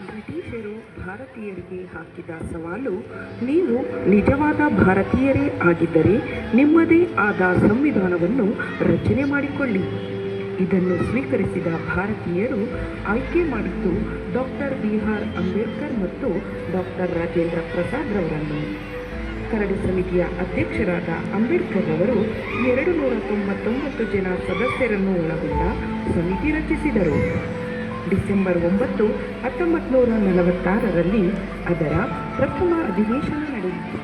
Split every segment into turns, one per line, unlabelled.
ಬ್ರಿಟಿಷರು ಭಾರತೀಯರಿಗೆ ಹಾಕಿದ ಸವಾಲು, ನೀವು ನಿಜವಾದ ಭಾರತೀಯರೇ ಆಗಿದ್ದರೆ ನಿಮ್ಮದೇ ಆದ ಸಂವಿಧಾನವನ್ನು ರಚನೆ ಮಾಡಿಕೊಳ್ಳಿ. ಇದನ್ನು ಸ್ವೀಕರಿಸಿದ ಭಾರತೀಯರು ಆಯ್ಕೆ ಮಾಡಿದ್ದು ಡಾಕ್ಟರ್ ಬಿ.ಆರ್. ಅಂಬೇಡ್ಕರ್ ಮತ್ತು ಡಾಕ್ಟರ್ ರಾಜೇಂದ್ರ ಪ್ರಸಾದ್ ರವರನ್ನು. ಕರಡು ಸಮಿತಿಯ ಅಧ್ಯಕ್ಷರಾದ ಅಂಬೇಡ್ಕರ್ ಅವರು 299 ಜನ ಸದಸ್ಯರನ್ನು ಒಳಗೊಂಡ ಸಮಿತಿ ರಚಿಸಿದರು. ಡಿಸೆಂಬರ್ 9, 1946ರಲ್ಲಿ ಅದರ ಪ್ರಥಮ ಅಧಿವೇಶನ ನಡೆಯಿತು.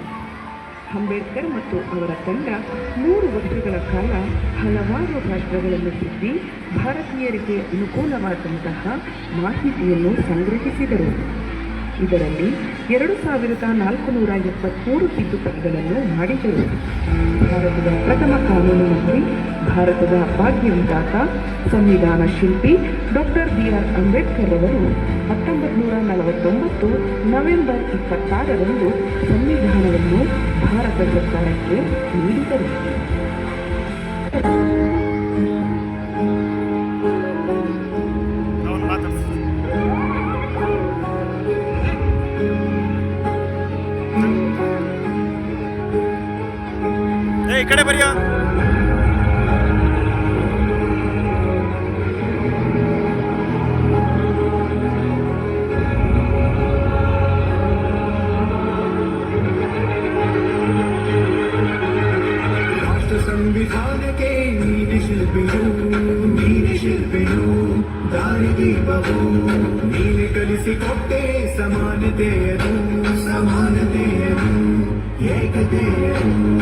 ಅಂಬೇಡ್ಕರ್ ಮತ್ತು ಅವರ ತಂಡ 3 ವರ್ಷಗಳ ಕಾಲ ಹಲವಾರು ರಾಷ್ಟ್ರಗಳನ್ನು ಸುತ್ತಿ ಭಾರತೀಯರಿಗೆ ಅನುಕೂಲವಾದಂತಹ ಮಾಹಿತಿಯನ್ನು ಸಂಗ್ರಹಿಸಿದರು. ಇದರಲ್ಲಿ 2473 ತಿದ್ದುಪಡಿಗಳನ್ನು ಮಾಡಿದರು. ಭಾರತದ ಪ್ರಥಮ ಕಾನೂನು ಮಂತ್ರಿ, ಭಾರತದ ಭಾಗ್ಯವಿಧಾತ, ಸಂವಿಧಾನ ಶಿಲ್ಪಿ ಡಾಕ್ಟರ್ ಬಿ.ಆರ್. ಅಂಬೇಡ್ಕರ್ ಅವರು 1949 ನವೆಂಬರ್ 26ರಂದು ಸಂವಿಧಾನವನ್ನು ಭಾರತ ಸರ್ಕಾರಕ್ಕೆ ನೀಡಿದರು.
ಈ ಕಡೆ ಬರಿಯ
ಸಂವಿಧಾನಕ್ಕೆ ನೀನೆ ಶಿಲ್ಪಿಯು ದಾರಿದೀಪವು ನೀನೆ ಕಲಿಸಿಕೊಟ್ಟೆ ಸಮಾನತೆಯರು ಏಕತೆಯರು.